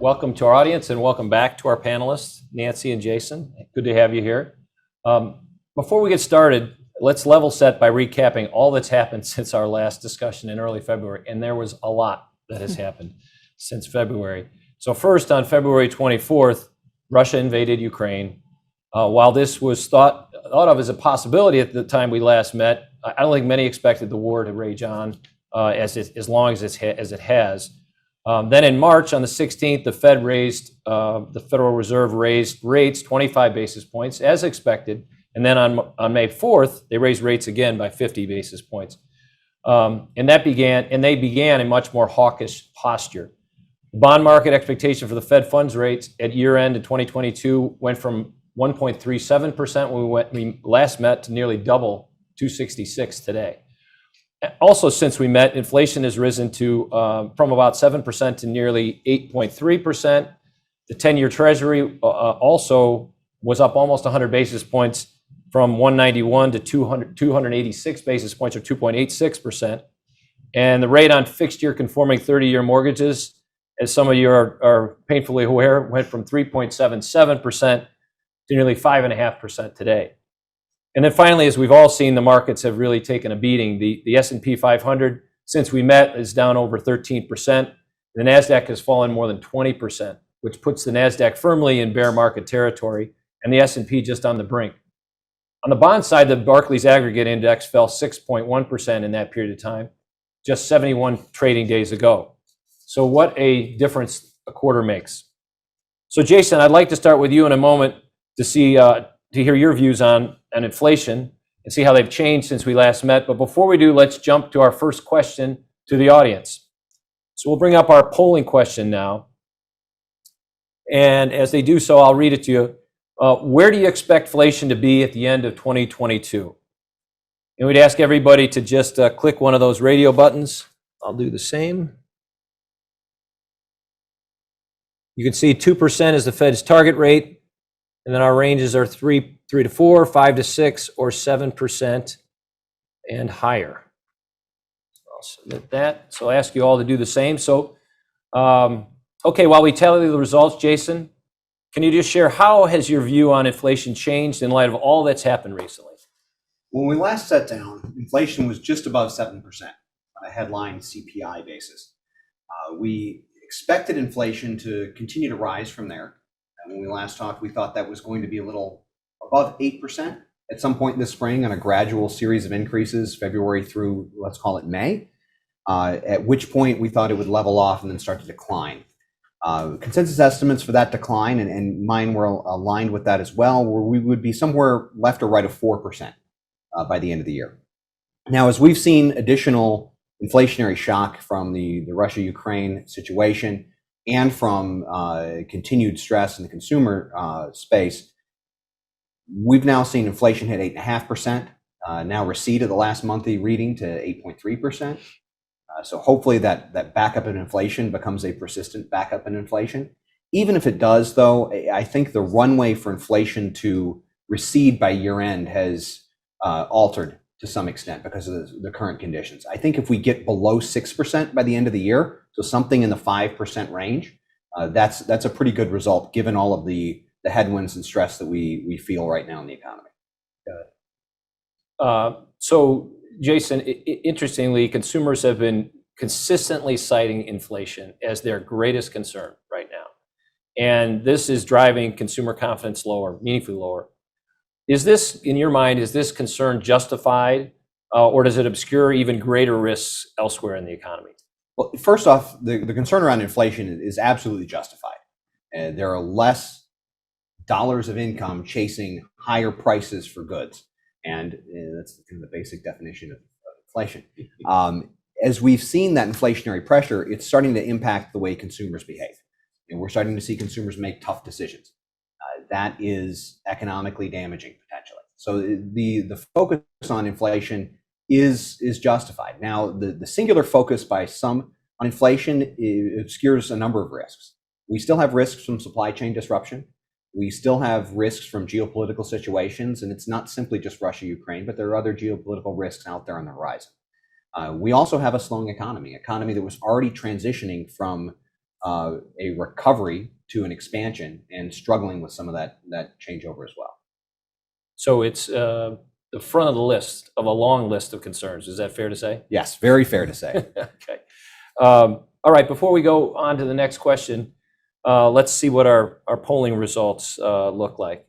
welcome to our audience and welcome back to our panelists, Nancy and Jason. Good to have you here. Before we get started, let's level set by recapping all that's happened since our last discussion in early February, and there was a lot that has happened since February. So first, on February 24th, Russia invaded Ukraine. While this was thought of as a possibility at the time we last met, I don't think many expected the war to rage on as long as it has. Then in March, on the 16th, the Federal Reserve raised rates 25 basis points as expected. And then on May 4th, they raised rates again by 50 basis points. And they began a much more hawkish posture. The bond market expectation for the Fed funds rates at year end in 2022 went from 1.37% when we last met to nearly double 2.66 today. Also, since we met, inflation has risen to from about 7% to nearly 8.3%. The 10-year Treasury also was up almost 100 basis points from 191 to 286 basis points, or 2.86%. And the rate on fixed-year conforming 30-year mortgages, as some of you are painfully aware, went from 3.77% to nearly 5.5% today. And then finally, as we've all seen, the markets have really taken a beating. The S&P 500, since we met, is down over 13%. The NASDAQ has fallen more than 20%, which puts the NASDAQ firmly in bear market territory, and the S&P just on the brink. On the bond side, the Barclays Aggregate Index fell 6.1% in that period of time, just 71 trading days ago. So what a difference a quarter makes. So Jason, I'd like to start with you in a moment to hear your views on inflation and see how they've changed since we last met. But before we do, let's jump to our first question to the audience. So we'll bring up our polling question now. And as they do so, I'll read it to you. Where do you expect inflation to be at the end of 2022? And we'd ask everybody to just click one of those radio buttons. I'll do the same. You can see 2% is the Fed's target rate. And then our ranges are 3 to 4, 5 to 6, or 7% and higher. I'll submit that. So I'll ask you all to do the same. So, okay, while we tally the results, Jason, can you just share how has your view on inflation changed in light of all that's happened recently? When we last sat down, inflation was just above 7% on a headline CPI basis. We expected inflation to continue to rise from there. When we last talked, we thought that was going to be a little above 8% at some point this spring on a gradual series of increases, February through, let's call it May, at which point we thought it would level off and then start to decline. Consensus estimates for that decline, and mine were aligned with that as well, where we would be somewhere left or right of 4% by the end of the year. Now, as we've seen additional inflationary shock from the Russia-Ukraine situation, and from continued stress in the consumer space, we've now seen inflation hit 8.5%, now recede at the last monthly reading to 8.3%. So hopefully that backup in inflation becomes a persistent backup in inflation. Even if it does, though, I think the runway for inflation to recede by year end has altered to some extent because of the current conditions. I think if we get below 6% by the end of the year, so something in the 5% range, that's a pretty good result given all of the headwinds and stress that we feel right now in the economy. Got it. So, Jason, interestingly, consumers have been consistently citing inflation as their greatest concern right now. And this is driving consumer confidence lower, meaningfully lower. Is this, in your mind, is this concern justified, or does it obscure even greater risks elsewhere in the economy? Well, first off, the concern around inflation is absolutely justified. There are less dollars of income chasing higher prices for goods. And that's kind of the basic definition of inflation. As we've seen that inflationary pressure, it's starting to impact the way consumers behave. And we're starting to see consumers make tough decisions. That is economically damaging potentially. So the focus on inflation is justified. Now, the singular focus by some on inflation obscures a number of risks. We still have risks from supply chain disruption. We still have risks from geopolitical situations, and it's not simply just Russia, Ukraine, but there are other geopolitical risks out there on the horizon. We also have a slowing economy that was already transitioning from a recovery to an expansion and struggling with some of that changeover as well. So it's the front of the list of a long list of concerns. Is that fair to say? Yes, very fair to say. Okay. All right. Before we go on to the next question, let's see what our polling results look like.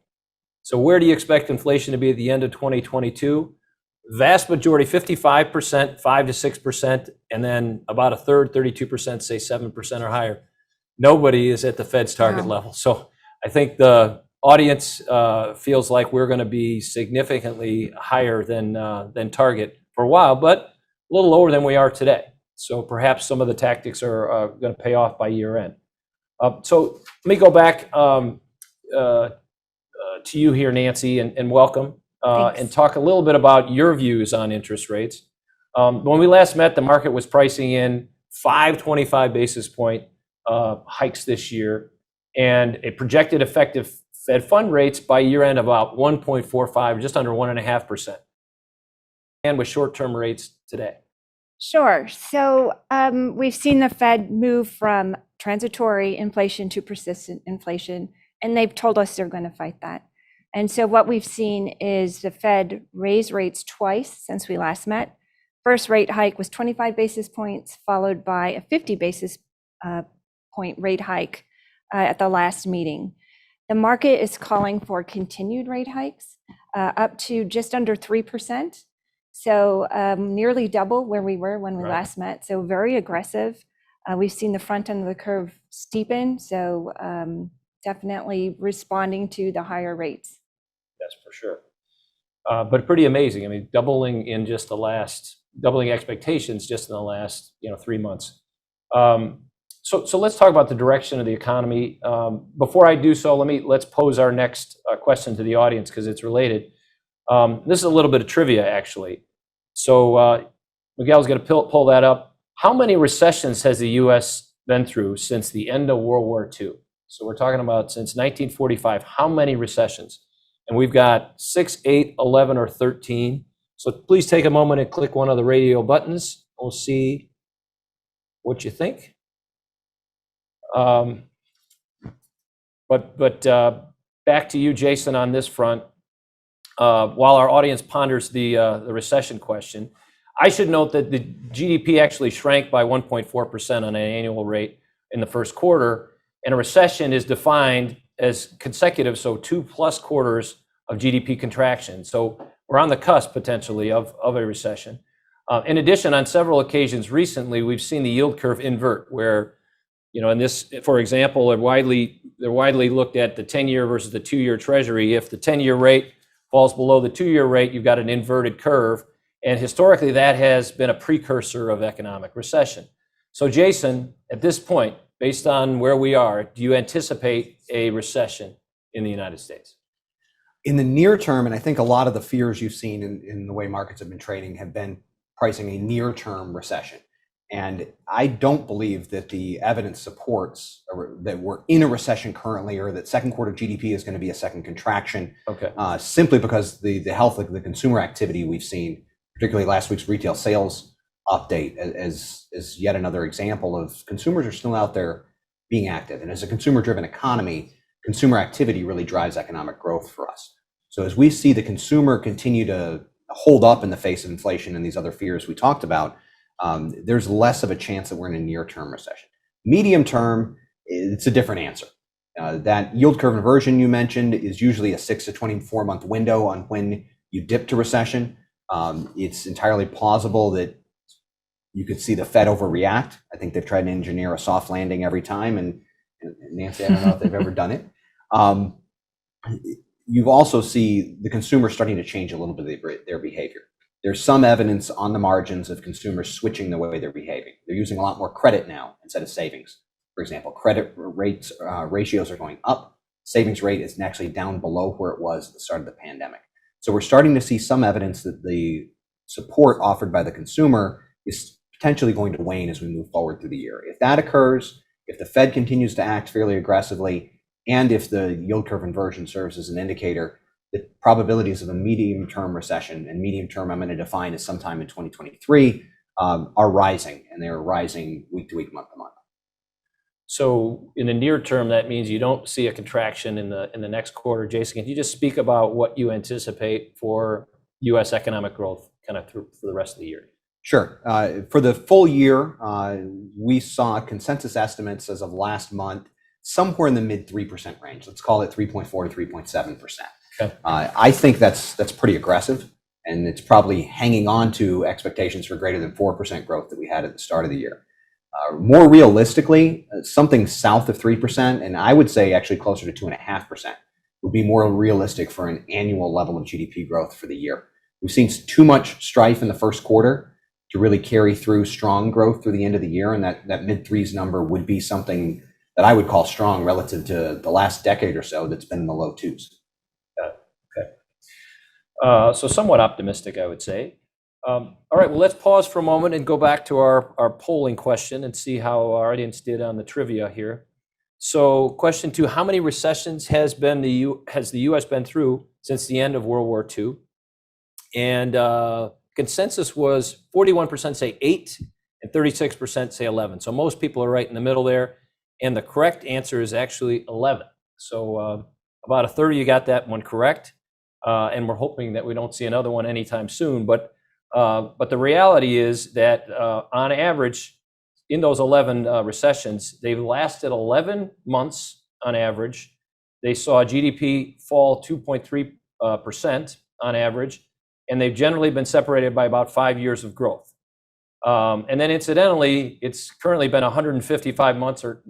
So where do you expect inflation to be at the end of 2022? Vast majority, 55%, 5 to 6%, and then about a third, 32%, say 7% or higher. Nobody is at the Fed's target level. So I think the audience feels like we're going to be significantly higher than target for a while, but a little lower than we are today. So perhaps some of the tactics are going to pay off by year end. So let me go back to you here, Nancy, and welcome, and talk a little bit about your views on interest rates. When we last met, the market was pricing in 525 basis point hikes this year, and a projected effective Fed fund rates by year end about 1.45, just under 1.5%. And with short-term rates today. Sure. So we've seen the Fed move from transitory inflation to persistent inflation, and they've told us they're going to fight that. And so what we've seen is the Fed raise rates twice since we last met. First rate hike was 25 basis points, followed by a 50 basis point rate hike at the last meeting. The market is calling for continued rate hikes up to just under 3%. So nearly double where we were when we last met. So very aggressive. We've seen the front end of the curve steepen. So definitely responding to the higher rates. Yes, for sure. But pretty amazing. I mean, doubling expectations just in the last 3 months. So let's talk about the direction of the economy. Before I do so, let's pose our next question to the audience because it's related. This is a little bit of trivia, actually. So Miguel's going to pull that up. How many recessions has the U.S. been through since the end of World War II? So we're talking about since 1945. How many recessions? And we've got 6, 8, 11, or 13. So please take a moment and click one of the radio buttons. We'll see what you think. But back to you, Jason, on this front. While our audience ponders the recession question, I should note that the GDP actually shrank by 1.4% on an annual rate in the first quarter, and a recession is defined as consecutive, so 2+ quarters of GDP contraction. So we're on the cusp potentially of a recession. In addition, on several occasions recently, we've seen the yield curve invert, where in this, for example, they're widely looked at the 10-year versus the 2-year Treasury. If the 10-year rate falls below the 2-year rate, you've got an inverted curve. And historically, that has been a precursor of economic recession. So Jason, at this point, based on where we are, do you anticipate a recession in the United States? In the near term, and I think a lot of the fears you've seen in the way markets have been trading have been pricing a near-term recession. And I don't believe that the evidence supports that we're in a recession currently, or that second quarter GDP is going to be a second contraction. Okay. Simply because the health of the consumer activity we've seen, particularly last week's retail sales update, as yet another example of consumers are still out there being active. And as a consumer-driven economy, consumer activity really drives economic growth for us. So as we see the consumer continue to hold up in the face of inflation and these other fears we talked about, there's less of a chance that we're in a near-term recession. Medium term, it's a different answer. That yield curve inversion you mentioned is usually a 6 to 24-month window on when you dip to recession. It's entirely plausible that you could see the Fed overreact. I think they've tried to engineer a soft landing every time, and Nancy, I don't know if they've ever done it. You also see the consumer starting to change a little bit of their behavior. There's some evidence on the margins of consumers switching the way they're behaving. They're using a lot more credit now instead of savings. For example, credit rates ratios are going up. Savings rate is actually down below where it was at the start of the pandemic. So we're starting to see some evidence that the support offered by the consumer is potentially going to wane as we move forward through the year. If that occurs, if the Fed continues to act fairly aggressively, and if the yield curve inversion serves as an indicator, the probabilities of a medium-term recession, and medium-term I'm going to define as sometime in 2023, are rising, and they're rising week to week, month to month. So in the near term, that means you don't see a contraction in the next quarter. Jason, can you just speak about what you anticipate for U.S. economic growth kind of through for the rest of the year? Sure. For the full year, we saw consensus estimates as of last month somewhere in the mid 3% range. Let's call it 3.4 to 3.7%. Okay. I think that's pretty aggressive, and it's probably hanging on to expectations for greater than 4% growth that we had at the start of the year. More realistically, something south of 3%, and I would say actually closer to 2.5%, would be more realistic for an annual level of GDP growth for the year. We've seen too much strife in the first quarter to really carry through strong growth through the end of the year, and that mid-threes number would be something that I would call strong relative to the last decade or so that's been in the low twos. Okay. So somewhat optimistic, I would say. All right, well, let's pause for a moment and go back to our polling question and see how our audience did on the trivia here. So question 2, how many recessions has the U.S. been through since the end of World War II? And consensus was 41% say 8 and 36% say 11. So most people are right in the middle there. And the correct answer is actually 11. So about a third of you got that one correct. And we're hoping that we don't see another one anytime soon. But the reality is that on average, in those 11 recessions, they've lasted 11 months on average. They saw GDP fall 2.3% on average, and they've generally been separated by about 5 years of growth. And then incidentally, it's currently been 155 months or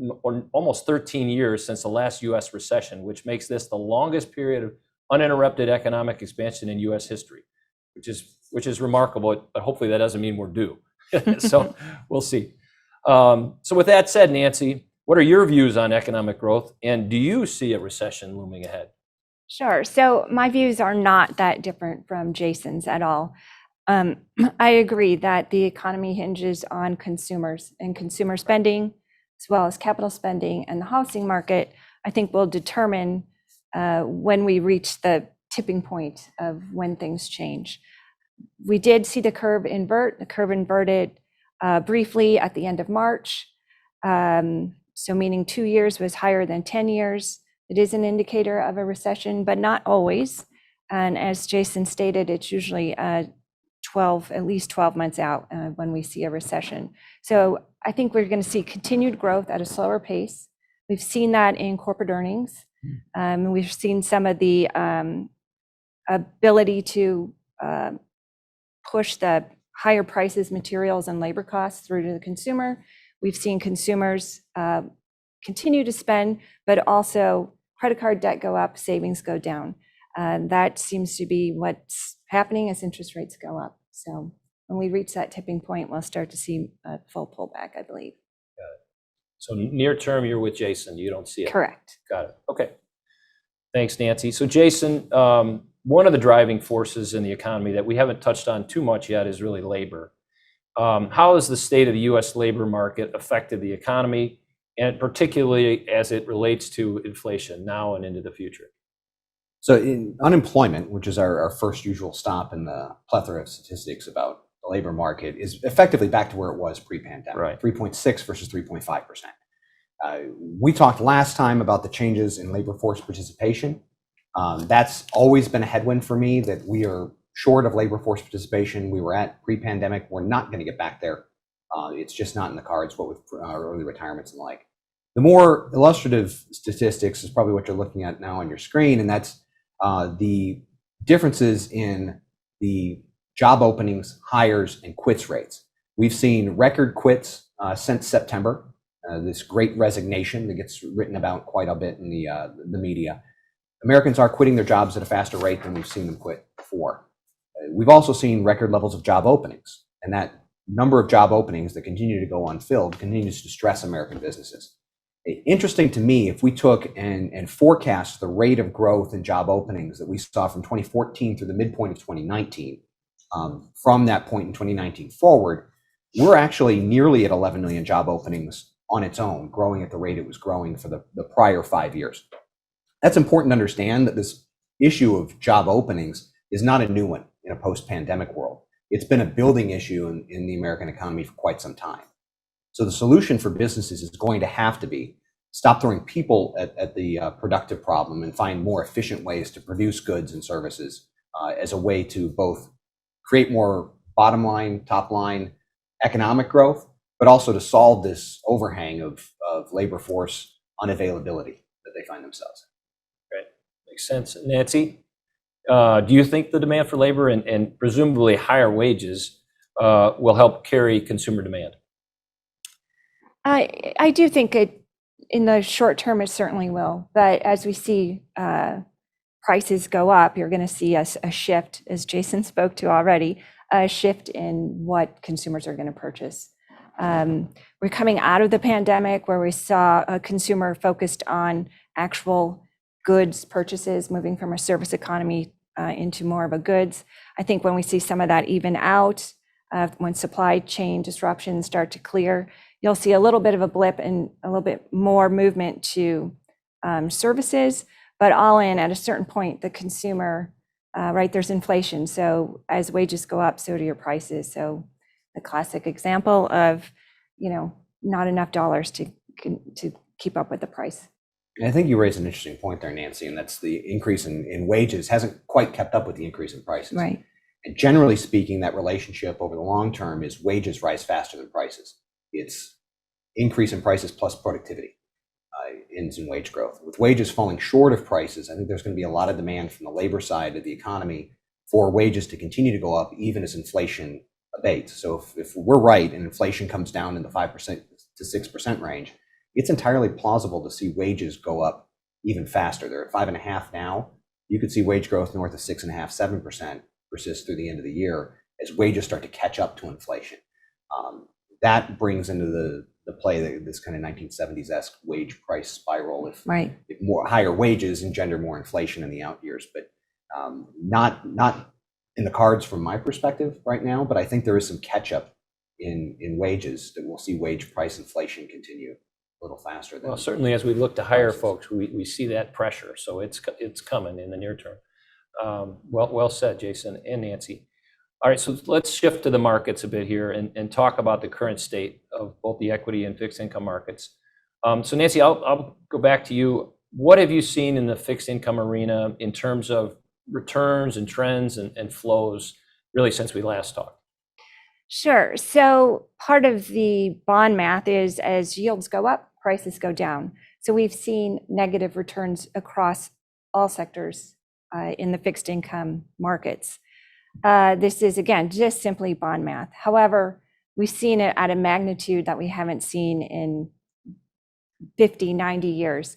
almost 13 years since the last U.S. recession, which makes this the longest period of uninterrupted economic expansion in U.S. history, which is remarkable, but hopefully that doesn't mean we're due. So we'll see. So with that said, Nancy, what are your views on economic growth, and do you see a recession looming ahead? Sure. So my views are not that different from Jason's at all. I agree that the economy hinges on consumers and consumer spending, as well as capital spending, and the housing market, I think, will determine when we reach the tipping point of when things change. We did see the curve invert. The curve inverted briefly at the end of March. So meaning 2 years was higher than 10 years. It is an indicator of a recession, but not always. And as Jason stated, it's usually at least 12 months out when we see a recession. So I think we're going to see continued growth at a slower pace. We've seen that in corporate earnings. We've seen some of the ability to push the higher prices, materials, and labor costs through to the consumer. We've seen consumers continue to spend, but also credit card debt go up, savings go down. That seems to be what's happening as interest rates go up. So when we reach that tipping point, we'll start to see a full pullback, I believe. Got it. So near term, you're with Jason. You don't see it. Correct. Got it. Okay. Thanks, Nancy. So Jason, one of the driving forces in the economy that we haven't touched on too much yet is really labor. How has the state of the U.S. labor market affected the economy, and particularly as it relates to inflation now and into the future? So in unemployment, which is our first usual stop in the plethora of statistics about the labor market, is effectively back to where it was pre-pandemic, Right. 3.6 versus 3.5%. We talked last time about the changes in labor force participation. That's always been a headwind for me, that we are short of labor force participation. We were at pre-pandemic. We're not going to get back there. It's just not in the cards, what with early retirements and the like. The more illustrative statistics is probably what you're looking at now on your screen, and that's the differences in the job openings, hires, and quits rates. We've seen record quits since September, this great resignation that gets written about quite a bit in the media. Americans are quitting their jobs at a faster rate than we've seen them quit before. We've also seen record levels of job openings, and that number of job openings that continue to go unfilled continues to stress American businesses. Interesting to me, if we took and forecast the rate of growth in job openings that we saw from 2014 through the midpoint of 2019, from that point in 2019 forward, we're actually nearly at 11 million job openings on its own, growing at the rate it was growing for the prior 5 years. That's important to understand, that this issue of job openings is not a new one in a post-pandemic world. It's been a building issue in the American economy for quite some time. So the solution for businesses is going to have to be stop throwing people at the productive problem and find more efficient ways to produce goods and services as a way to both create more bottom line, top line economic growth, but also to solve this overhang of labor force unavailability that they find themselves in. Right. Makes sense. Nancy, do you think the demand for labor and presumably higher wages will help carry consumer demand? I do think it, in the short term, it certainly will. But as we see prices go up, you're going to see a shift, as Jason spoke to already, a shift in what consumers are going to purchase. We're coming out of the pandemic where we saw a consumer focused on actual goods purchases, moving from a service economy into more of a goods. I think when we see some of that even out, when supply chain disruptions start to clear, you'll see a little bit of a blip and a little bit more movement to services, but all in at a certain point, the consumer, right, there's inflation. So as wages go up, so do your prices. So the classic example of, not enough dollars to keep up with the price. And I think you raised an interesting point there, Nancy, and that's the increase in wages hasn't quite kept up with the increase in prices. Right. And generally speaking, that relationship over the long term is wages rise faster than prices. It's increase in prices plus productivity ends in wage growth. With wages falling short of prices, I think there's going to be a lot of demand from the labor side of the economy for wages to continue to go up even as inflation abates. So if we're right and inflation comes down in the 5% to 6% range, it's entirely plausible to see wages go up even faster. They're at 5.5 now. You could see wage growth north of 6.5, 7% persist through the end of the year as wages start to catch up to inflation. That brings into the play this kind of 1970s-esque wage price spiral. If more higher wages engender more inflation in the out years, but not in the cards from my perspective right now. But I think there is some catch up in wages that we'll see wage price inflation continue a little faster than. Well, certainly as we look to hire folks, we see that pressure. So it's coming in the near term. Well said, Jason and Nancy. All right, so let's shift to the markets a bit here and talk about the current state of both the equity and fixed income markets. So Nancy, I'll go back to you. What have you seen in the fixed income arena in terms of returns and trends and flows really since we last talked? Sure. So part of the bond math is as yields go up, prices go down. So we've seen negative returns across all sectors in the fixed income markets. This is, again, just simply bond math. However, we've seen it at a magnitude that we haven't seen in 50, 90 years.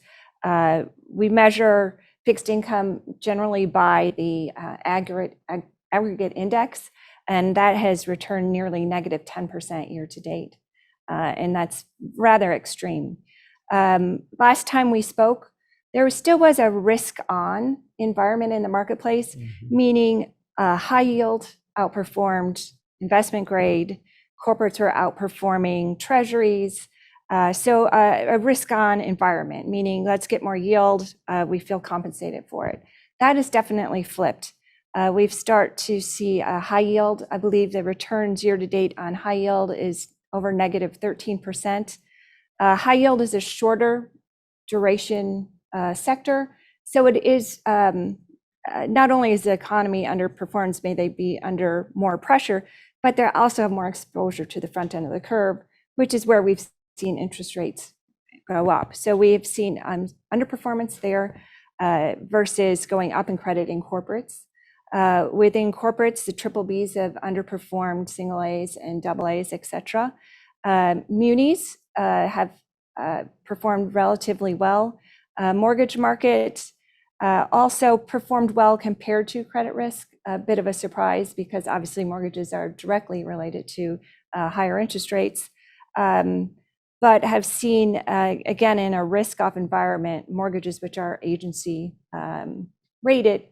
We measure fixed income generally by the aggregate index, and that has returned nearly negative 10% year to date. And that's rather extreme. Last time we spoke, there still was a risk-on environment in the marketplace, meaning high yield outperformed investment grade, corporates were outperforming treasuries. So a risk-on environment, meaning let's get more yield, we feel compensated for it. That is definitely flipped. We've started to see a high yield. I believe the returns year to date on high yield is over negative 13%. High yield is a shorter duration sector. So it is, not only is the economy underperforms, may they be under more pressure, but they also have more exposure to the front end of the curve, which is where we've seen interest rates go up. So we've seen underperformance there versus going up in credit in corporates. Within corporates, the triple Bs have underperformed single As and double As, et cetera. Munis have performed relatively well. Mortgage market also performed well compared to credit risk, a bit of a surprise because obviously mortgages are directly related to higher interest rates, but have seen, again, in a risk-off environment, mortgages which are agency rated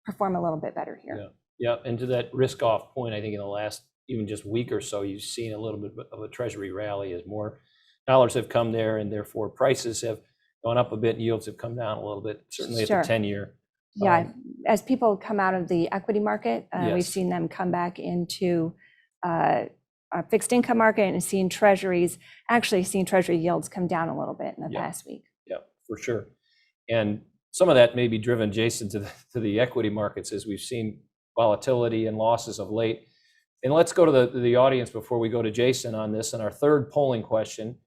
perform a little bit better here. Yeah, and to that risk-off point, I think in the last even just week or so, you've seen a little bit of a treasury rally as more dollars have come there, and therefore prices have gone up a bit, and yields have come down a little bit, certainly at the 10-year. Yeah, as people come out of the equity market, Yes. we've seen them come back into a fixed income market and seeing treasuries, actually seeing treasury yields come down a little bit in the past week. Yeah, for sure. And some of that may be driven, Jason, to the equity markets as we've seen volatility and losses of late. And let's go to the audience before we go to Jason on this. And our third polling question,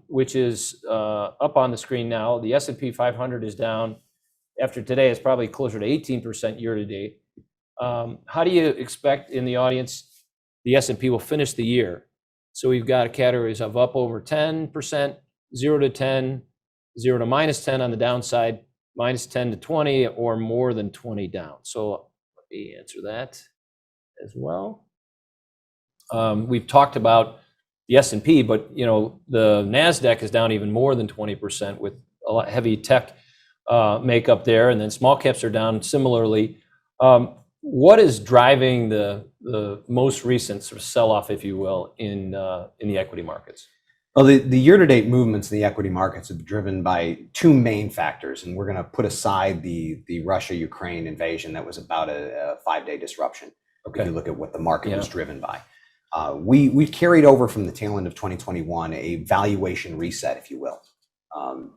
which is up on the screen now. The S&P 500 is down. After today, it's probably closer to 18% year to date. How do you expect in the audience the S&P will finish the year? So we've got categories of up over 10%, 0 to 10, 0 to -10 on the downside, -10 to 20, or more than 20 down. So let me answer that as well. We've talked about the S&P, but the NASDAQ is down even more than 20% with a lot heavy tech makeup there, and then small caps are down similarly. What is driving the most recent sort of sell-off, if you will, in the equity markets? Well, the year-to-date movements in the equity markets have been driven by two main factors, and we're going to put aside the Russia-Ukraine invasion that was about a 5-day disruption. Okay. If you look at what the market was driven by. We carried over from the tail end of 2021 a valuation reset, if you will.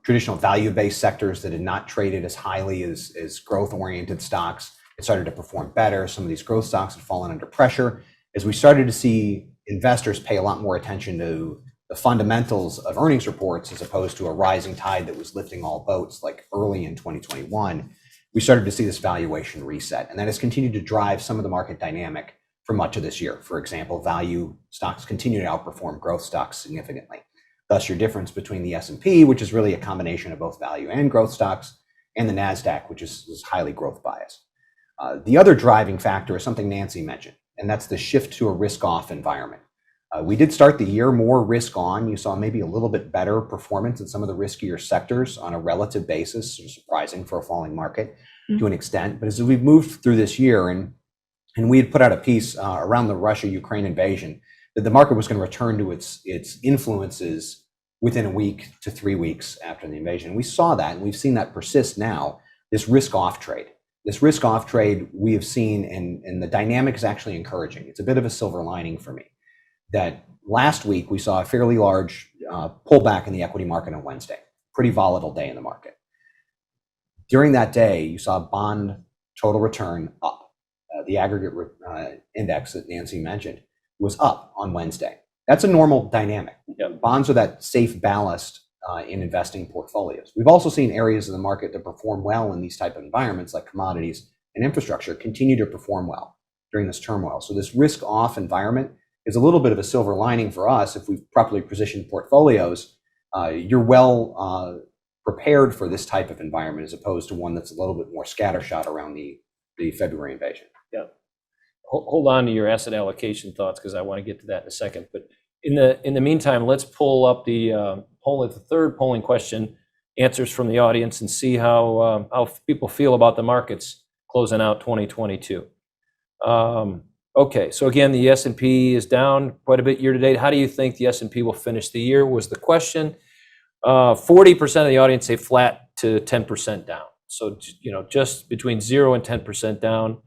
Traditional value-based sectors that had not traded as highly as growth-oriented stocks, it started to perform better. Some of these growth stocks had fallen under pressure. As we started to see investors pay a lot more attention to the fundamentals of earnings reports as opposed to a rising tide that was lifting all boats like early in 2021, we started to see this valuation reset. And that has continued to drive some of the market dynamic for much of this year. For example, value stocks continue to outperform growth stocks significantly. Thus, your difference between the S&P, which is really a combination of both value and growth stocks, and the NASDAQ, which is highly growth biased. The other driving factor is something Nancy mentioned, and that's the shift to a risk-off environment. We did start the year more risk-on. You saw maybe a little bit better performance in some of the riskier sectors on a relative basis, surprising for a falling market to an extent. But as we've moved through this year, and we had put out a piece around the Russia-Ukraine invasion, that the market was going to return to its influences within a week to 3 weeks after the invasion. We saw that, and we've seen that persist now, this risk-off trade. This risk-off trade we have seen, and the dynamic is actually encouraging. It's a bit of a silver lining for me, that last week we saw a fairly large pullback in the equity market on Wednesday, pretty volatile day in the market. During that day, you saw bond total return up. The aggregate index that Nancy mentioned was up on Wednesday. That's a normal dynamic. Bonds are that safe ballast in investing portfolios. We've also seen areas of the market that perform well in these type of environments, like commodities and infrastructure, continue to perform well during this turmoil. So this risk-off environment is a little bit of a silver lining for us. If we've properly positioned portfolios, you're well prepared for this type of environment as opposed to one that's a little bit more scattershot around the February invasion. Yeah. Hold on to your asset allocation thoughts because I want to get to that in a second. But in the meantime, let's pull up the third polling question answers from the audience and see how people feel about the markets closing out 2022. Okay, so again, the S&P is down quite a bit year to date. How do you think the S&P will finish the year was the question. 40% of the audience say flat to 10% down. So, just between 0 and 10% down.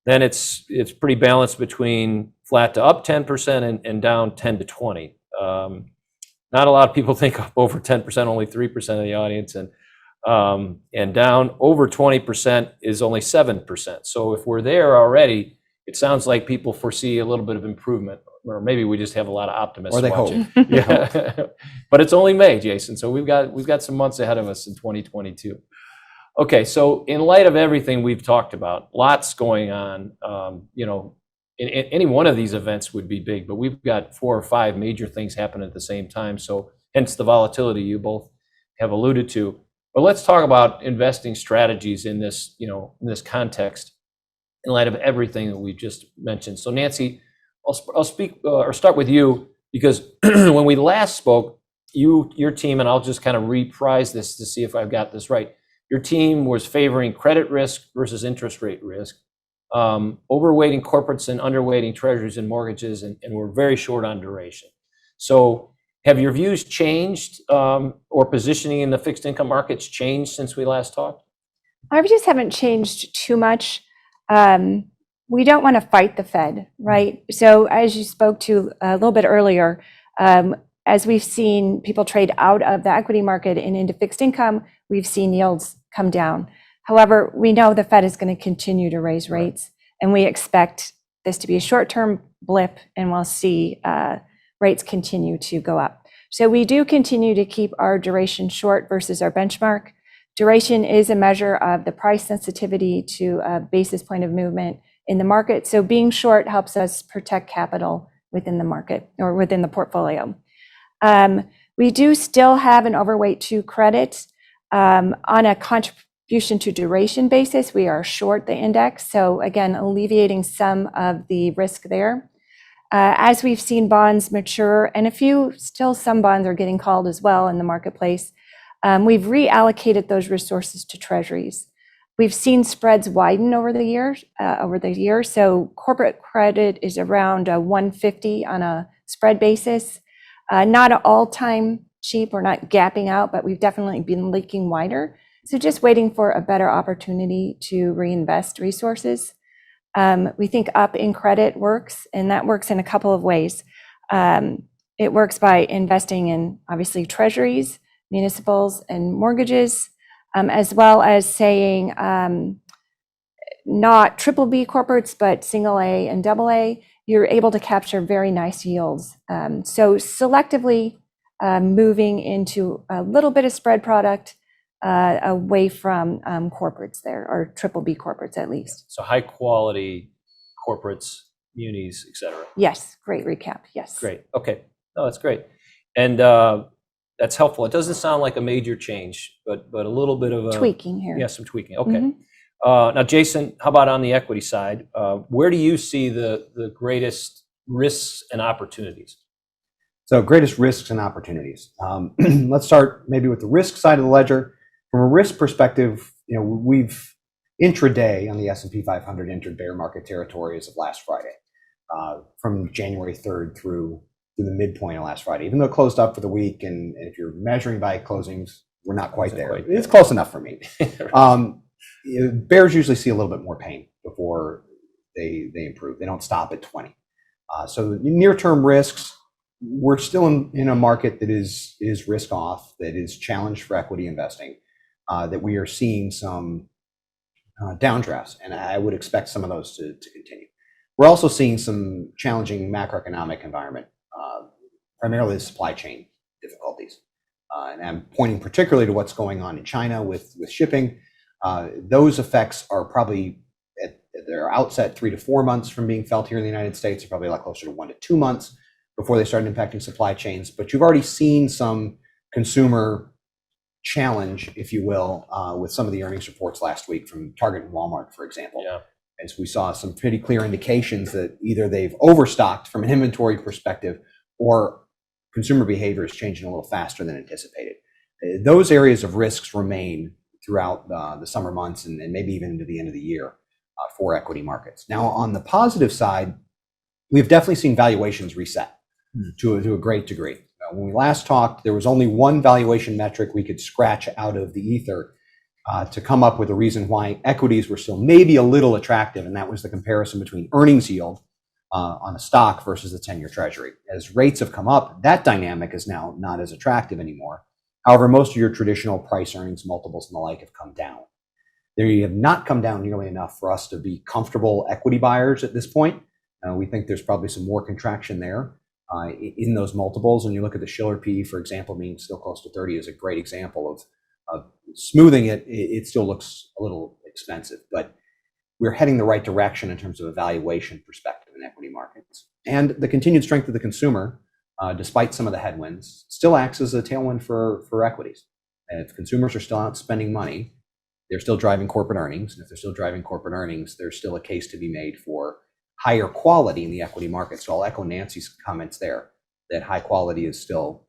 Then it's pretty balanced between flat to up 10% and down 10 to 20. Not a lot of people think up over 10%, only 3% of the audience, and down over 20% is only 7%. So if we're there already, it sounds like people foresee a little bit of improvement, or maybe we just have a lot of optimism. Or they watching. hope. Yeah, but it's only May, Jason. So we've got some months ahead of us in 2022. Okay, so in light of everything we've talked about, lots going on. Any one of these events would be big, but we've got 4 or 5 major things happening at the same time. So hence the volatility you both have alluded to. But let's talk about investing strategies in this, in this context, in light of everything that we've just mentioned. So Nancy, I'll speak or start with you, because when we last spoke, your team, and I'll just kind of reprise this to see if I've got this right. Your team was favoring credit risk versus interest rate risk, overweighting corporates and underweighting treasuries and mortgages, and we're very short on duration. So have your views changed, or positioning in the fixed income markets changed since we last talked? Our views haven't changed too much. we don't want to fight the Fed, right? So as you spoke to a little bit earlier, as we've seen people trade out of the equity market and into fixed income, we've seen yields come down. However, we know the Fed is going to continue to raise rates, and we expect this to be a short-term blip, and we'll see rates continue to go up. So we do continue to keep our duration short versus our benchmark. Duration is a measure of the price sensitivity to a basis point of movement in the market. So being short helps us protect capital within the market or within the portfolio. We do still have an overweight to credit. On a contribution to duration basis, we are short the index. So again, alleviating some of the risk there. As we've seen bonds mature, and some bonds are getting called as well in the marketplace, we've reallocated those resources to treasuries. We've seen spreads widen over the year. So corporate credit is around 150 on a spread basis. Not an all-time cheap, we're not gapping out, but we've definitely been leaking wider. So just waiting for a better opportunity to reinvest resources. We think up in credit works, and that works in a couple of ways. It works by investing in, obviously, treasuries, municipals, and mortgages, as well as saying not triple B corporates, but single A and double A. You're able to capture very nice yields. So selectively moving into a little bit of spread product away from corporates there, or triple B corporates at least. So high quality corporates, munis, et cetera. Yes, great recap, yes. Great, okay. No, that's great. And that's helpful. It doesn't sound like a major change, but a little bit of a tweaking here. Yeah, some tweaking, okay. Now, Jason, how about on the equity side? Where do you see the greatest risks and opportunities? So greatest risks and opportunities. Let's start maybe with the risk side of the ledger. From a risk perspective, we've intraday on the S&P 500 entered bear market territory as of last Friday, from January 3rd through the midpoint of last Friday, even though it closed up for the week. And if you're measuring by closings, we're not quite there. It's close enough for me. Bears usually see a little bit more pain before they improve. They don't stop at 20. So near-term risks, we're still in a market that is risk off, that is challenged for equity investing, that we are seeing some downdrafts, and I would expect some of those to continue. We're also seeing some challenging macroeconomic environment, primarily the supply chain difficulties. And I'm pointing particularly to what's going on in China with shipping. Those effects are probably at their outset 3 to 4 months from being felt here in the United States. They're probably a lot closer to 1 to 2 months before they start impacting supply chains. But you've already seen some consumer challenge, if you will, with some of the earnings reports last week from Target and Walmart, for example. Yeah. As we saw some pretty clear indications that either they've overstocked from an inventory perspective, or consumer behavior is changing a little faster than anticipated. Those areas of risks remain throughout the summer months and maybe even into the end of the year for equity markets. Now, on the positive side, we've definitely seen valuations reset to a great degree. When we last talked, there was only one valuation metric we could scratch out of the ether to come up with a reason why equities were still maybe a little attractive, and that was the comparison between earnings yield on a stock versus the 10-year treasury. As rates have come up, that dynamic is now not as attractive anymore. However, most of your traditional price earnings multiples and the like have come down. They have not come down nearly enough for us to be comfortable equity buyers at this point. We think there's probably some more contraction there in those multiples. And you look at the Shiller P, for example, being still close to 30 is a great example of smoothing it. It still looks a little expensive, but we're heading the right direction in terms of a valuation perspective in equity markets. And the continued strength of the consumer, despite some of the headwinds, still acts as a tailwind for equities. And if consumers are still out spending money, they're still driving corporate earnings. And if they're still driving corporate earnings, there's still a case to be made for higher quality in the equity market. So I'll echo Nancy's comments there, that high quality is still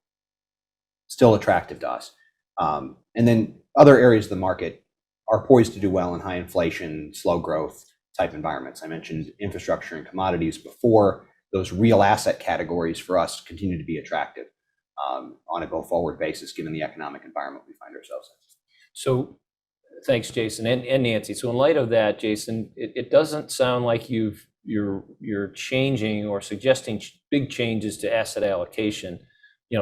attractive to us. And then other areas of the market are poised to do well in high inflation, slow growth type environments. I mentioned infrastructure and commodities before. Those real asset categories for us continue to be attractive on a go-forward basis, given the economic environment we find ourselves in. So Thanks, Jason and Nancy. So in light of that, Jason, it doesn't sound like you're changing or suggesting big changes to asset allocation,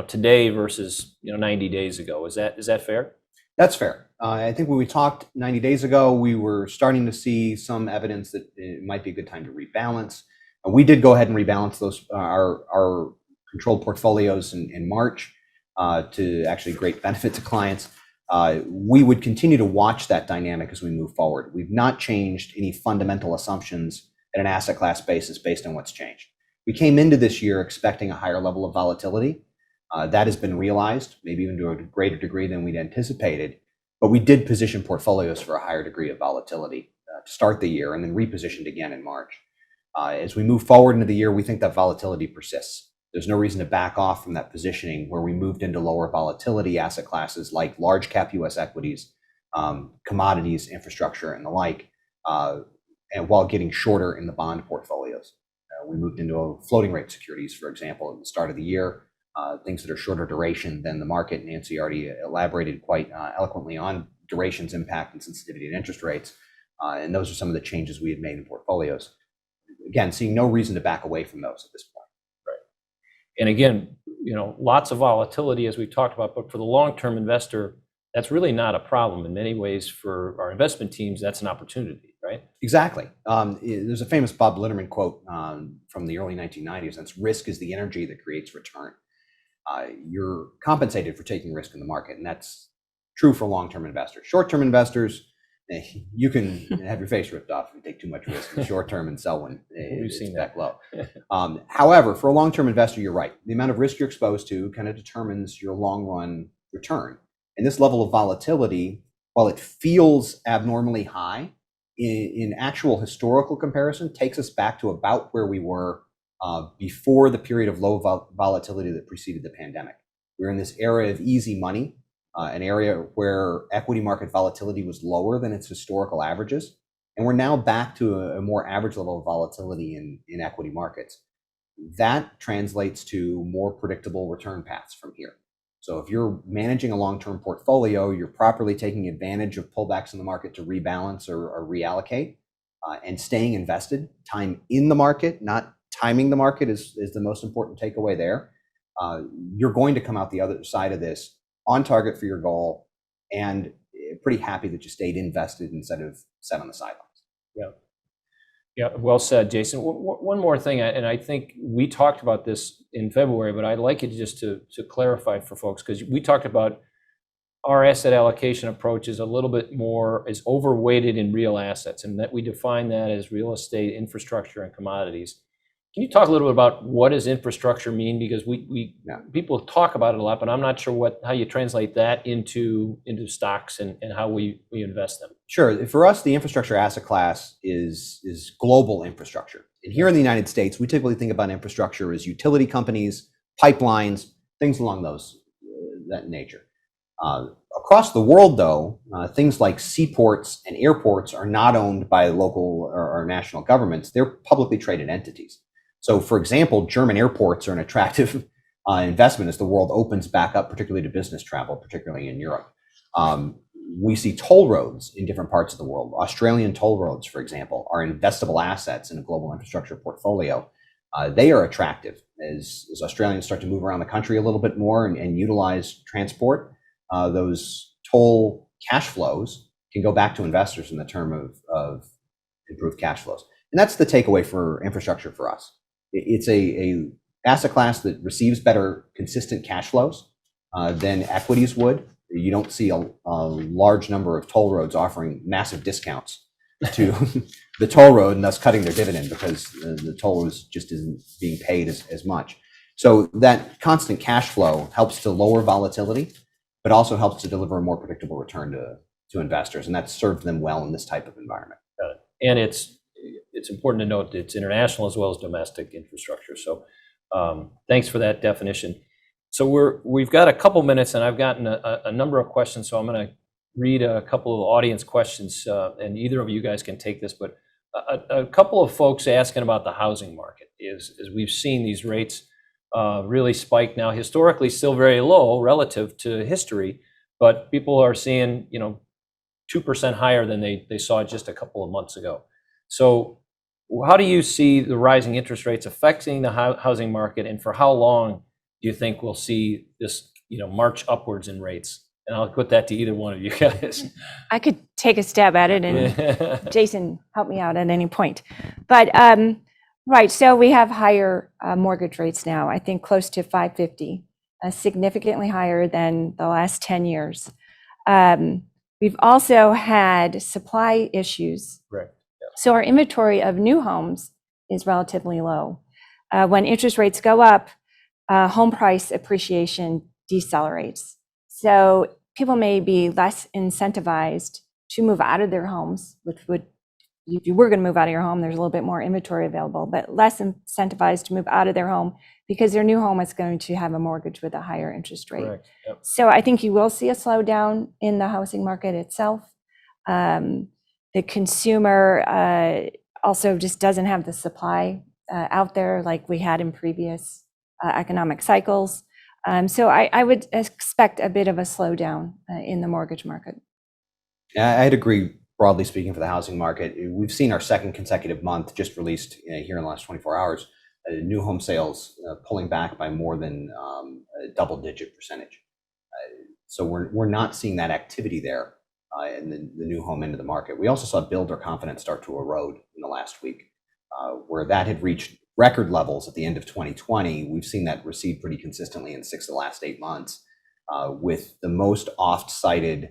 today versus 90 days ago. Is that fair? That's fair. I think when we talked 90 days ago, we were starting to see some evidence that it might be a good time to rebalance. We did go ahead and rebalance those our controlled portfolios in March to actually great benefit to clients. We would continue to watch that dynamic as we move forward. We've not changed any fundamental assumptions at an asset class basis based on what's changed. We came into this year expecting a higher level of volatility. That has been realized, maybe even to a greater degree than we'd anticipated, but we did position portfolios for a higher degree of volatility to start the year and then repositioned again in March. As we move forward into the year, we think that volatility persists. There's no reason to back off from that positioning where we moved into lower volatility asset classes like large cap US equities, commodities, infrastructure, and the like, and while getting shorter in the bond portfolios. We moved into floating rate securities, for example, at the start of the year, things that are shorter duration than the market. Nancy already elaborated quite eloquently on duration's impact and sensitivity to interest rates. And those are some of the changes we had made in portfolios. Again, seeing no reason to back away from those at this point. Right. And again, lots of volatility as we talked about, but for the long-term investor, that's really not a problem. In many ways, for our investment teams, that's an opportunity, right? Exactly. There's a famous Bob Litterman quote from the early 1990s. That's risk is the energy that creates return. You're compensated for taking risk in the market, and that's true for long-term investors. Short-term investors, you can have your face ripped off if you take too much risk in the short term and sell when it's back low. However, for a long-term investor, you're right. The amount of risk you're exposed to kind of determines your long-run return. And this level of volatility, while it feels abnormally high, in actual historical comparison, takes us back to about where we were before the period of low volatility that preceded the pandemic. We're in this era of easy money, an area where equity market volatility was lower than its historical averages. And we're now back to a more average level of volatility in equity markets. That translates to more predictable return paths from here. So if you're managing a long-term portfolio, you're properly taking advantage of pullbacks in the market to rebalance or reallocate and staying invested. Time in the market, not timing the market is the most important takeaway there. You're going to come out the other side of this on target for your goal and pretty happy that you stayed invested instead of sat on the sidelines. Yeah, well said, Jason. One more thing, and I think we talked about this in February, but I'd like it just to clarify for folks, because we talked about our asset allocation approach is a little bit more, is overweighted in real assets, and that we define that as real estate, infrastructure, and commodities. Can you talk a little bit about what does infrastructure mean? Because people talk about it a lot, but I'm not sure how you translate that into stocks and how we invest them. Sure. For us, the infrastructure asset class is global infrastructure. And here in the United States, we typically think about infrastructure as utility companies, pipelines, things along that nature. Across the world, though, things like seaports and airports are not owned by local or national governments. They're publicly traded entities. So, for example, German airports are an attractive investment as the world opens back up, particularly to business travel, particularly in Europe. We see toll roads in different parts of the world. Australian toll roads, for example, are investable assets in a global infrastructure portfolio. They are attractive as Australians start to move around the country a little bit more and utilize transport. Those toll cash flows can go back to investors in the term of improved cash flows. And that's the takeaway for infrastructure for us. It's a asset class that receives better consistent cash flows than equities would. You don't see a large number of toll roads offering massive discounts to the toll road and thus cutting their dividend because the toll just isn't being paid as much. So that constant cash flow helps to lower volatility, but also helps to deliver a more predictable return to investors. And that's served them well in this type of environment. And it's important to note that it's international as well as domestic infrastructure. So thanks for that definition. So we've got a couple minutes, and I've gotten a number of questions. So I'm going to read a couple of audience questions, and either of you guys can take this. But a couple of folks asking about the housing market is we've seen these rates really spike now. Historically, still very low relative to history, but people are seeing 2% higher than they saw just a couple of months ago. So how do you see the rising interest rates affecting the housing market, and for how long do you think we'll see this, march upwards in rates? And I'll put that to either one of you guys. I could take a stab at it, and Jason, help me out at any point. But right, so we have higher mortgage rates now, I think close to 550, significantly higher than the last 10 years. We've also had supply issues. Right. So our inventory of new homes is relatively low. When interest rates go up, home price appreciation decelerates. So people may be less incentivized to move out of their homes, which would, if you were going to move out of your home, there's a little bit more inventory available, but less incentivized to move out of their home because their new home is going to have a mortgage with a higher interest rate. Correct. Yep. So I think you will see a slowdown in the housing market itself. The consumer also just doesn't have the supply out there like we had in previous economic cycles. So I would expect a bit of a slowdown in the mortgage market. I'd agree, broadly speaking, for the housing market. We've seen our second consecutive month just released here in the last 24 hours, new home sales pulling back by more than a double-digit percentage. So we're not seeing that activity there in the new home end of the market. We also saw builder confidence start to erode in the last week, where that had reached record levels at the end of 2020. We've seen that recede pretty consistently in 6 of the last 8 months, with the most oft-cited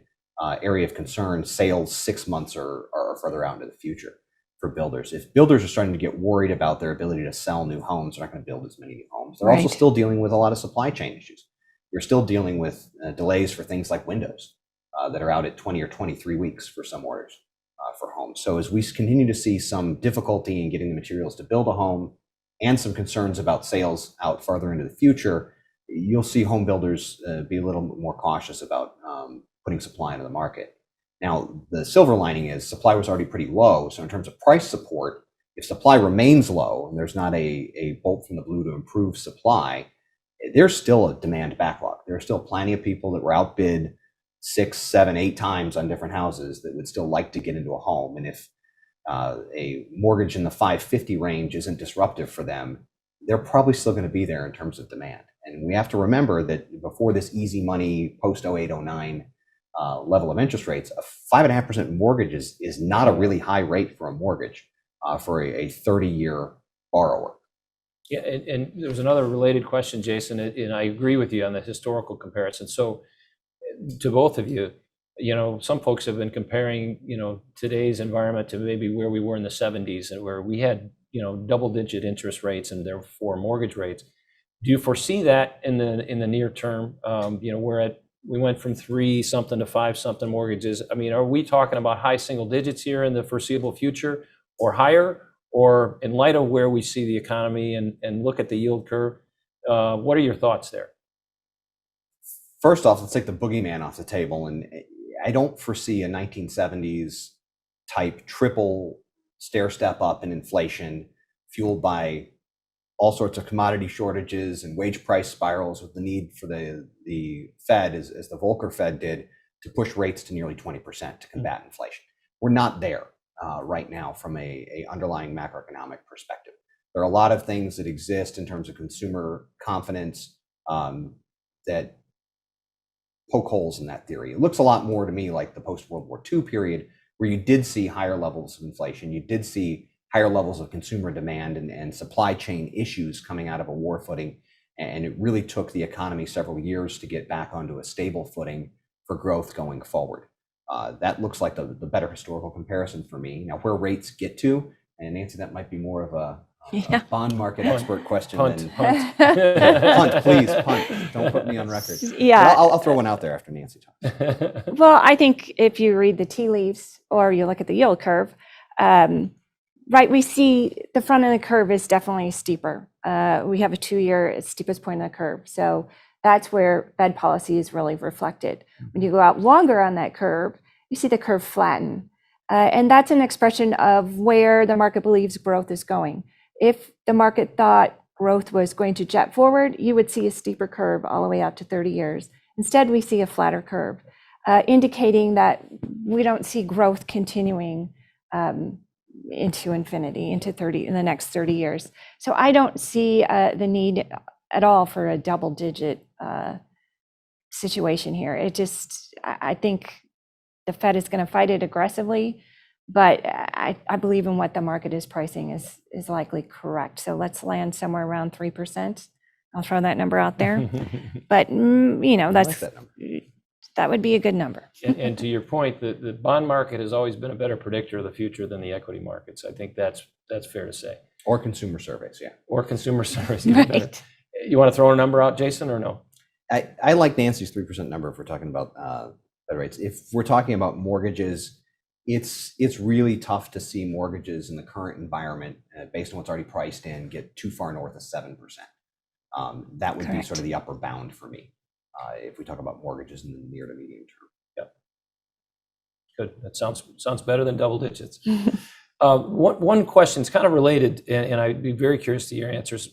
area of concern, sales 6 months or further out into the future for builders. If builders are starting to get worried about their ability to sell new homes, they're not going to build as many new homes. They're also still dealing with a lot of supply chain issues. You're still dealing with delays for things like windows that are out at 20 or 23 weeks for some orders for homes. So as we continue to see some difficulty in getting the materials to build a home and some concerns about sales out further into the future, you'll see home builders be a little more cautious about putting supply into the market. Now, the silver lining is supply was already pretty low. So in terms of price support, if supply remains low and there's not a bolt from the blue to improve supply, there's still a demand backlog. There are still plenty of people that were outbid 6, 7, 8 times on different houses that would still like to get into a home. And if a mortgage in the 550 range isn't disruptive for them, they're probably still going to be there in terms of demand. And we have to remember that before this easy money post 08, 09 level of interest rates, a 5.5% mortgage is not a really high rate for a mortgage for a 30-year borrower. Yeah, and there was another related question, Jason, and I agree with you on the historical comparison. So to both of you, some folks have been comparing, today's environment to maybe where we were in the 70s, and where we had, double-digit interest rates and therefore mortgage rates. Do you foresee that in the near term? We went from 3-something to 5-something mortgages. I mean, are we talking about high single digits here in the foreseeable future, or higher? Or in light of where we see the economy and look at the yield curve, what are your thoughts there? First off, let's take the boogeyman off the table. And I don't foresee a 1970s type triple stair step up in inflation fueled by all sorts of commodity shortages and wage price spirals, with the need for the Fed, as the Volcker Fed did, to push rates to nearly 20% to combat inflation. We're not there right now from a underlying macroeconomic perspective. There are a lot of things that exist in terms of consumer confidence that poke holes in that theory. It looks a lot more to me like the post-World War II period, where you did see higher levels of inflation, you did see higher levels of consumer demand and supply chain issues coming out of a war footing. And it really took the economy several years to get back onto a stable footing for growth going forward. That looks like the better historical comparison for me. Now, where rates get to, and Nancy, that might be more of a bond market expert question. Punt. Punt, please, punt. Don't put me on record. Yeah. I'll throw one out there after Nancy talks. Well, I think if you read the tea leaves or you look at the yield curve, right, we see the front of the curve is definitely steeper. We have a 2-year steepest point of the curve. So that's where Fed policy is really reflected. When you go out longer on that curve, you see the curve flatten. And that's an expression of where the market believes growth is going. If the market thought growth was going to jet forward, you would see a steeper curve all the way out to 30 years. Instead, we see a flatter curve, indicating that we don't see growth continuing into infinity, in the next 30 years. So I don't see the need at all for a double-digit situation here. I think the Fed is going to fight it aggressively, but I believe in what the market is pricing is likely correct. So let's land somewhere around 3%. I'll throw that number out there. But, that would be a good number. And to your point, the bond market has always been a better predictor of the future than the equity markets. I think that's fair to say. Or consumer surveys, yeah. Or consumer surveys. Even better. You want to throw a number out, Jason, or no? I like Nancy's 3% number if we're talking about Fed rates. If we're talking about mortgages, it's really tough to see mortgages in the current environment, based on what's already priced in, get too far north of 7%. That would be sort of the upper bound for me, if we talk about mortgages in the near to medium term. Yep. Good. That sounds better than double digits. One question is kind of related, and I'd be very curious to your answers.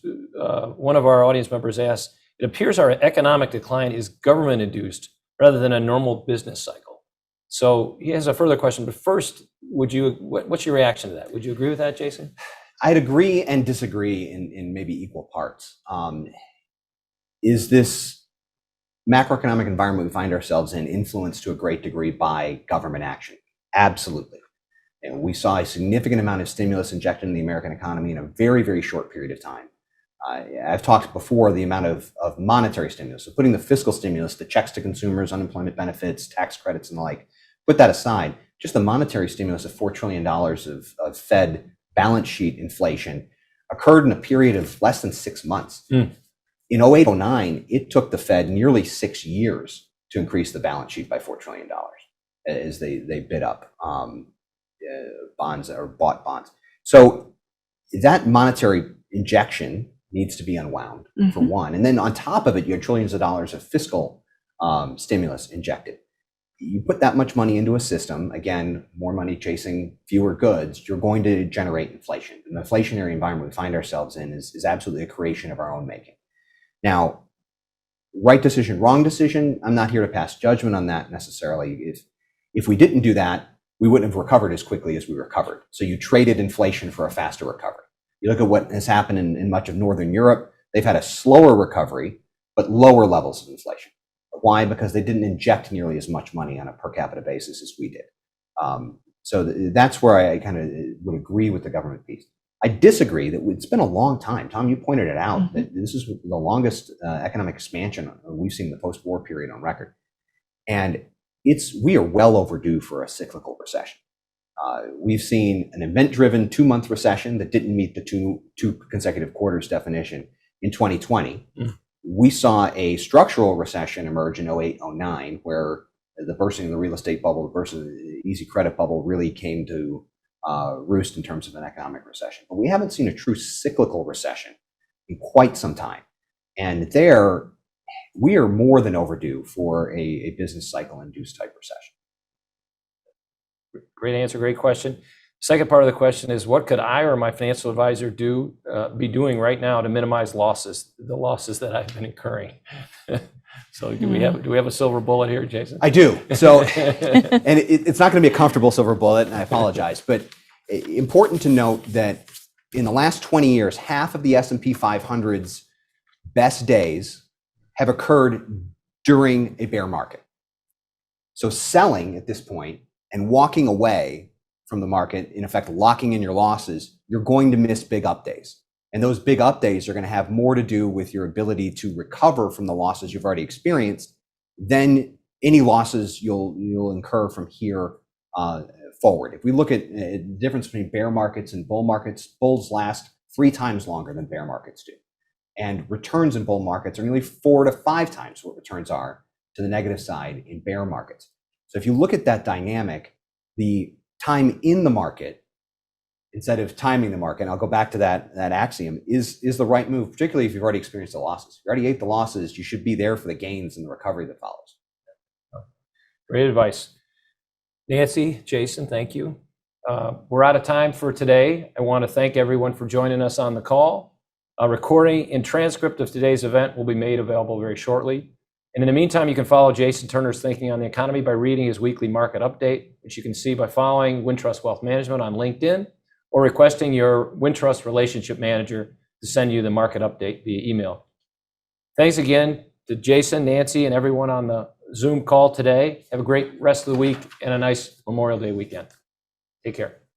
One of our audience members asked, it appears our economic decline is government-induced rather than a normal business cycle. So he has a further question, but first, what's your reaction to that? Would you agree with that, Jason? I'd agree and disagree in maybe equal parts. Is this macroeconomic environment we find ourselves in influenced to a great degree by government action? Absolutely. And we saw a significant amount of stimulus injected in the American economy in a very, very short period of time. I've talked before the amount of monetary stimulus, so putting the fiscal stimulus, the checks to consumers, unemployment benefits, tax credits and the like, put that aside, just the monetary stimulus of $4 trillion of Fed balance sheet inflation occurred in a period of less than 6 months. In 08-09, it took the Fed nearly 6 years to increase the balance sheet by $4 trillion as they bid up bonds or bought bonds. So that monetary injection needs to be unwound, for one. And then on top of it, you had trillions of dollars of fiscal stimulus injected. You put that much money into a system, again, more money chasing fewer goods, you're going to generate inflation. And the inflationary environment we find ourselves in is absolutely a creation of our own making. Now, right decision, wrong decision, I'm not here to pass judgment on that necessarily. If we didn't do that, we wouldn't have recovered as quickly as we recovered. So you traded inflation for a faster recovery. You look at what has happened in much of Northern Europe, they've had a slower recovery, but lower levels of inflation. Why? Because they didn't inject nearly as much money on a per capita basis as we did. So that's where I kind of would agree with the government piece. I disagree that it's been a long time. Tom, you pointed it out, that this is the longest economic expansion we've seen in the post-war period on record. And we are well overdue for a cyclical recession. We've seen an event-driven 2-month recession that didn't meet the two consecutive quarters definition in 2020. We saw a structural recession emerge in 08-09, where the bursting of the real estate bubble, the bursting of the easy credit bubble really came to roost in terms of an economic recession. But we haven't seen a true cyclical recession in quite some time. And there, we are more than overdue for a business cycle induced type recession. Great answer, great question. Second part of the question is, what could I or my financial advisor be doing right now to minimize the losses that I've been incurring? So do we have a silver bullet here, Jason? I do. So, and it's not going to be a comfortable silver bullet, and I apologize, but important to note that in the last 20 years, half of the S&P 500's best days have occurred during a bear market. So selling at this point and walking away from the market, in effect, locking in your losses, you're going to miss big up days. And those big up days are going to have more to do with your ability to recover from the losses you've already experienced than any losses you'll incur from here forward. If we look at the difference between bear markets and bull markets, bulls last 3 times longer than bear markets do. And returns in bull markets are nearly 4 to 5 times what returns are to the negative side in bear markets. So if you look at that dynamic, the time in the market instead of timing the market, and I'll go back to that axiom, is the right move, particularly if you've already experienced the losses. If you already ate the losses, you should be there for the gains and the recovery that follows. Great advice. Nancy, Jason, thank you. We're out of time for today. I want to thank everyone for joining us on the call. A recording and transcript of today's event will be made available very shortly. And in the meantime, you can follow Jason Turner's thinking on the economy by reading his weekly market update, which you can see by following Wintrust Wealth Management on LinkedIn or requesting your Wintrust relationship manager to send you the market update via email. Thanks again to Jason, Nancy, and everyone on the Zoom call today. Have a great rest of the week and a nice Memorial Day weekend. Take care.